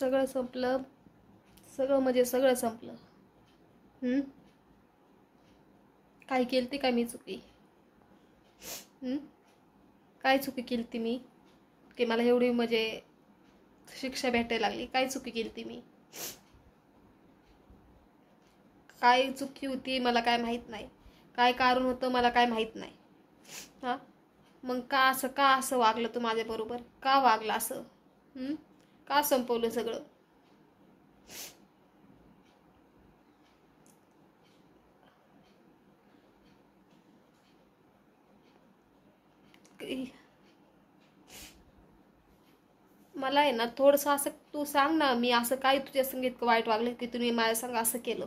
सगळं संपलं. सगळं म्हणजे सगळं संपलं. काय केलती काय मी चुकी? काय चुकी केलती मी की मला एवढी म्हणजे शिक्षा भेटायला लागली? काय चुकी केलती मी? काय चुकी होती मला काय माहीत नाही. काय कारण होतं मला काय माहीत नाही. हां, मग का असं वागलं तू माझ्याबरोबर? का वागलं असं? का संपवलं सगळं? मला आहे ना थोडंसं असं तू सांग ना, मी असं काय तुझ्या संग इतकं वाईट वागलं की तुम्ही माझ्या संग असं केलं?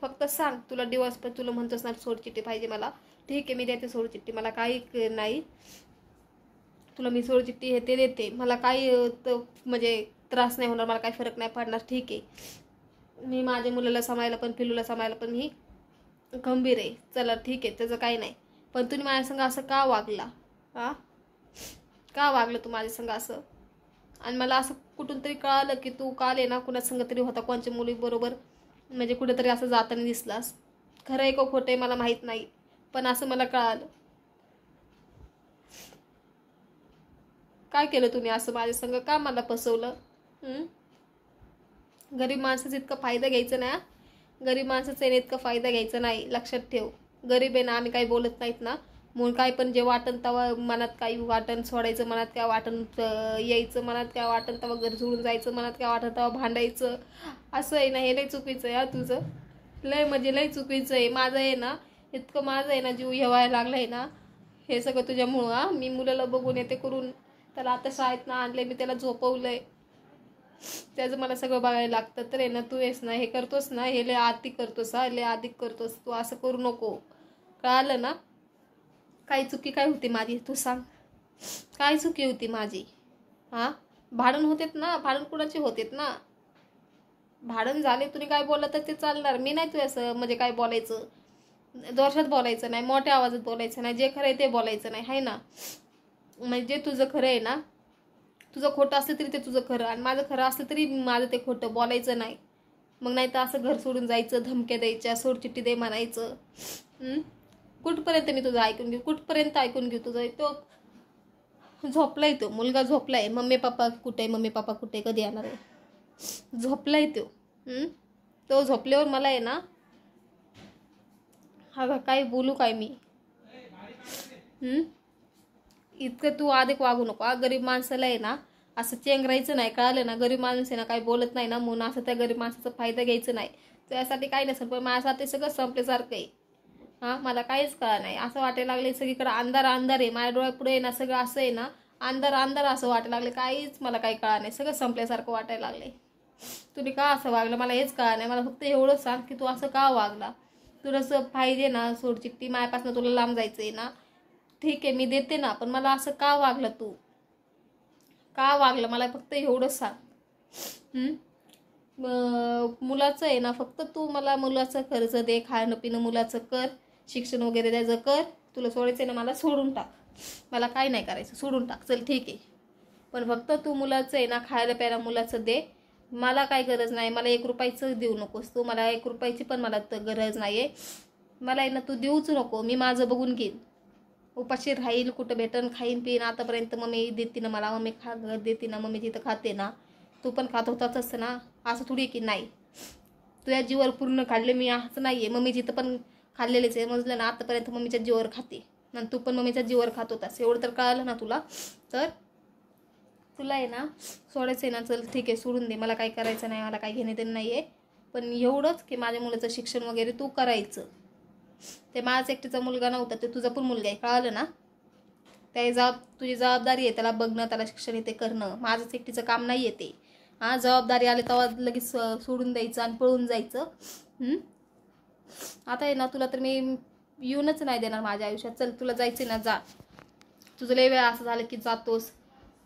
फक्त सांग. तुला दिवस पण तुला म्हणतोस ना सोडचिठ्ठी पाहिजे मला, ठीक आहे मी देते सोडचिठ्ठी. मला काही नाही, तुला मी सोडचिठ्ठी हे ते देते. मला काही म्हणजे त्रास नाही होणार, मला काही फरक नाही पडणार, ठीक आहे. मी माझ्या मुलाला सांभाळायला पण पिलूला सांभाळायला पण मी गंभीर आहे. चला ठीक आहे, त्याचं काही नाही. पण तुम्ही माझ्या संग असं का वागला? का वागलं तू माझ्या संग असं? आणि मला असं कुठून तरी कळालं की तू काल आहे ना कुणा संग तरी होता, कोणच्या मुलीबरोबर म्हणजे कुठेतरी असं जाताना दिसलास. खरं आहे का खोटं आहे मला माहीत नाही, पण असं मला कळालं. काय केलं तुम्ही असं माझ्या संग? का मला फसवलं? गरीब माणसाचा इतका फायदा घ्यायचा ना, गरीब माणसाचा इतका फायदा घ्यायचा नाही, लक्षात ठेव. गरीब आहे ना, आम्ही काही बोलत नाहीत ना म्हणून काय पण जे वाटन तेव्हा मनात काही वाटण सोडायचं, मनात काय वाटण यायचं, मनात काय वाटण तेव्हा घर सोडून जायचं, मनात काय वाटण तेव्हा भांडायचं. असं आहे ना, हे लय चुकीचं आहे. तुझं लय म्हणजे लय चुकीचं आहे. माझं आहे ना इतकं, माझं आहे ना जीव हेवायला लागलाय ना, हे सगळं तुझ्यामुळं. मी मुलाला बघून येते करून, त्याला आता शाळेत ना आणले, मी त्याला झोपवलंय, त्याचं मला सगळं बघायला लागतं. तर आहे ना तू आहेस ना हे करतोस ना, हे लय आती करतोस. लय आधी करतोस तू, असं करू नको, कळालं ना? काय चुकी काय होती माझी तू सांग? काय चुकी होती माझी? भांडण होतेत ना, भांडण कुणाचे होतेत ना, भांडण झाले तुम्ही काय बोलला तर ते चालणार. मी नाही तू असं म्हणजे काय बोलायचं, दोषात बोलायचं नाही, मोठ्या आवाजात बोलायचं नाही, जे खरं आहे ते बोलायचं नाही, आहे ना? म्हणजे तुझं खरं आहे ना, तुझं खोटं असलं तरी ते तुझं खरं, आणि माझं खरं असलं तरी माझं ते खोटं बोलायचं नाही. मग नाही तर असं घर सोडून जायचं, धमक्या द्यायच्या, सोडचिठ्ठी दे म्हणायचं. कुठपर्यंत मी तुझं ऐकून घेऊ? कुठपर्यंत ऐकून घेऊ तुझं? तो झोपलाय, तो मुलगा झोपलाय. मम्मी पप्पा कुठे? मम्मी पप्पा कुठे? कधी येणार आहे? झोपलाय तो. तो झोपल्यावर मला आहे ना, काय बोलू काय मी? इतकं तू अधिक वागू नको. गरीब माणसाला आहे ना असं चेंगरायचं नाही, कळालं ना? गरीब माणूस आहे ना काही बोलत नाही ना म्हणून असं त्या गरीब माणसाचा फायदा घ्यायचं नाही. त्यासाठी काही नसेल, पण माझ्यासाठी सगळं संपल्यासारखं आहे. मला काहीच कळलं नाही. असं वाटायला लागले सगळीकडे अंधार अंधार आहे. माझ्या डोळ्यापुढे आहे ना सगळं असं आहे ना, अंधार अंधार असं वाटायला लागले. काहीच मला काही कळलं नाही, सगळं संपल्यासारखं वाटायला लागले. तुम्ही का असं वागलं मला हेच कळलं नाही. मला फक्त एवढं सांग की तू असं का वागला? तुला असं पाहिजे ना सोडचिठ्ठी, माझ्यापासून तुला लांब जायचंय ना, ठीक आहे मी देते ना, पण मला असं का वागलं? तू का वागलं मला फक्त एवढं सांग. मुलाचं आहे ना, फक्त तू मला मुलाचं खर्च दे, खाणं पिणं मुलाचं कर, शिक्षण वगैरे त्याचं कर. तुला सोडायचं आहे ना मला सोडून टाक, मला काय नाही करायचं, सोडून टाक, चल ठीक आहे. पण फक्त तू मुलाचं आहे ना खायला प्यायला मुलाचं दे. मला काय गरज नाही, मला 1 रुपयाचं देऊ नकोस तू, मला 1 रुपयाची पण मला गरज नाही आहे. मला आहे ना तू देऊच नको, मी माझं बघून घेईन. उपाशी राहील, कुठं भेटन खाईन पिन. आतापर्यंत मम्मी देते ना मला, मम्मी देते ना, मम्मी जिथं खाते ना तू पण खात होताच ना. असं थोडी की नाही, तुझ्या जीवर पूर्ण काढले मी, असं नाही आहे. मम्मी जिथं पण खाल्लेलेच आहे, समजलं ना? आतापर्यंत मम्मीच्या जीवर खाते ना, तू पण मम्मीच्या जीवर खात होतास, एवढं तर कळालं ना तुला? तर तुला आहे ना सोडायचं आहे ना, चल ठीक आहे सोडून दे, मला काय करायचं नाही, मला काय घेणे देणं नाही आहे. पण एवढंच की माझ्या मुलाचं शिक्षण वगैरे तू करायचं. ते माझाच एकटीचा मुलगा नव्हता, ते तुझा पण मुलगा आहे, कळालं ना? तुझी जबाबदारी आहे त्याला बघणं, त्याला शिक्षण येते करणं. माझंच एकटीचं काम नाही आहे ते. जबाबदारी आले तेव्हा लगेच सोडून द्यायचं आणि पळून जायचं. आता आहे ना तुला तर मी येऊनच नाही देणार माझ्या आयुष्यात. चल तुला जायचं ना जा, तुझं लय वेळ असं झालं की जातोस.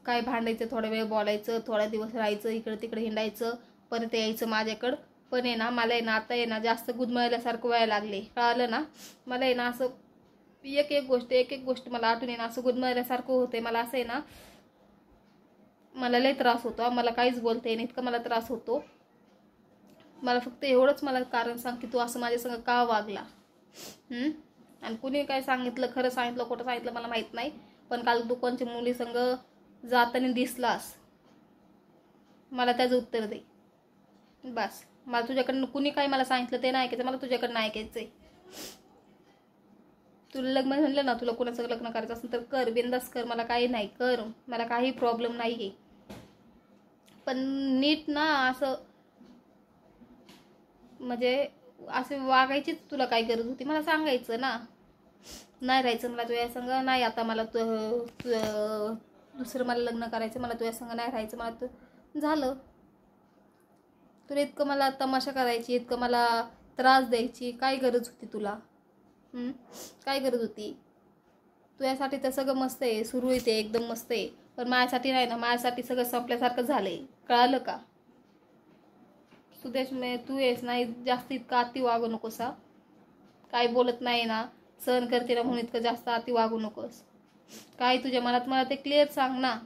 काय भांडायचं, थोडा वेळ बोलायचं, थोडा दिवस राहायचं, इकडं तिकडे हिंडायचं, परत यायचं माझ्याकडं. पण आहे ना मला आहे ना आता आहे ना जास्त गुदमळल्यासारखं व्हायला लागले, कळालं ना? मला आहे ना असं एक एक गोष्ट मला आठवून आहे ना असं गुदमळल्यासारखं होते. मला असं आहे ना, मला लय त्रास होतो, मला काहीच बोलता येईन इतका मला त्रास होतो. मला फक्त एवढंच मला कारण सांग की तू असं माझ्यासंग का वागला. आणि कुणी काय सांगितलं, खरं सांगितलं खोटं सांगितलं मला माहीत नाही, पण काल तू कोणच्या मुलीसंग जाताना दिसलास, मला त्याचं उत्तर दे. बस, मला तुझ्याकडनं कुणी काय मला सांगितलं ते नाही ऐकायचं, मला तुझ्याकडनं ऐकायचंय. तुला लग्न म्हणलं ना, तुला कोणाचं लग्न करायचं असेल तर कर, बिंदास कर, मला काही नाही, कर, मला काही प्रॉब्लेम नाही आहे. पण नीट ना असं म्हणजे असे वागायचीच तुला काय गरज होती, मला सांगायचं ना. नाही राहायचं मला तुझ्या संग, नाही आता मला दुसरं मला लग्न करायचं, मला तुझ्या संग नाही राहायचं, मला झालं. तुला इतकं मला तमाशा करायची, इतकं मला त्रास द्यायची काय गरज होती तुला. काय गरज होती. तुझ्यासाठी तर सगळं मस्त आहे, सुरू येते एकदम मस्त आहे, पण माझ्यासाठी नाही ना, माझ्यासाठी सगळं संपल्यासारखं झालंय, कळालं का. सुदेश तू येस नाही जास्त इतकं अति वागू नकोस. काय बोलत नाही ना, सहन करते ना म्हणून इतकं जास्त अति वागू नकोस. काय तुझ्या मनात मला ते क्लिअर सांग ना.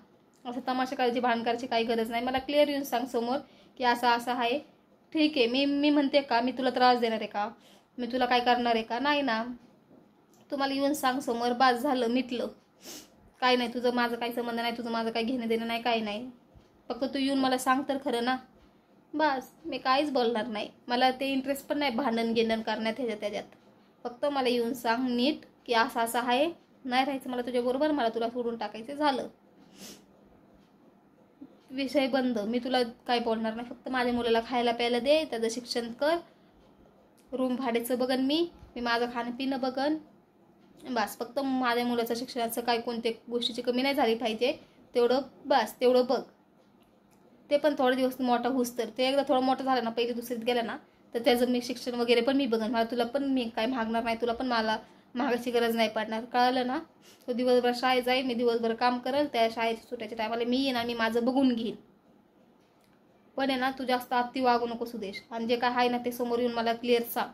असं तमाशा करायची, भांडण करायची काही गरज नाही. मला क्लिअर येऊन सांग समोर की असं असं आहे. ठीक आहे, मी म्हणते का मी तुला त्रास देणार आहे का, मी तुला काय करणार आहे का, नाही ना. तुम्हाला येऊन सांग समोर, बास झालं, मिटलं. काय नाही, तुझं माझं काही संबंध नाही, तुझं माझं काही घेणं देणं नाही, काही नाही. फक्त तू येऊन मला सांग तर खरं ना. बस, मी काहीच बोलणार नाही, मला ते इंटरेस्ट पण नाही भांडण घेणं करण्यात त्याच्यात. फक्त मला येऊन सांग नीट की असं असं आहे, नाही राहायचं मला तुझ्याबरोबर, मला तुला सोडून टाकायचं, झालं, विषय बंद. मी तुला काय बोलणार नाही. फक्त माझ्या मुलाला खायला प्यायला दे, त्याचं शिक्षण कर, रूम भाड्याचं बघन मी माझं खाणं पिणं बघन, बस. फक्त माझ्या मुलाचं शिक्षणाचं काय कोणत्या गोष्टीची कमी नाही झाली पाहिजे, तेवढं बस, तेवढं बघ. ते पण थोडे दिवस मोठा होऊस तर, ते एकदा थोडं मोठं झालं ना, पहिली दुसरीत गेलं ना, तर त्याचं मी शिक्षण वगैरे पण मी बघन. मला तुला पण मी काय मागणार नाही, तुला पण मला मागायची गरज नाही पडणार, कळलं ना. तो दिवसभर शाळेत जाईल, मी दिवसभर काम करेल, त्या शाळेच्या सुट्याच्या टायमाला मी येईन आणि माझं बघून घेईन. पण आहे ना, तू जास्त अति वागू नको सुदेश, आणि जे काय आहे ना ते समोर येऊन मला क्लिअर सांग.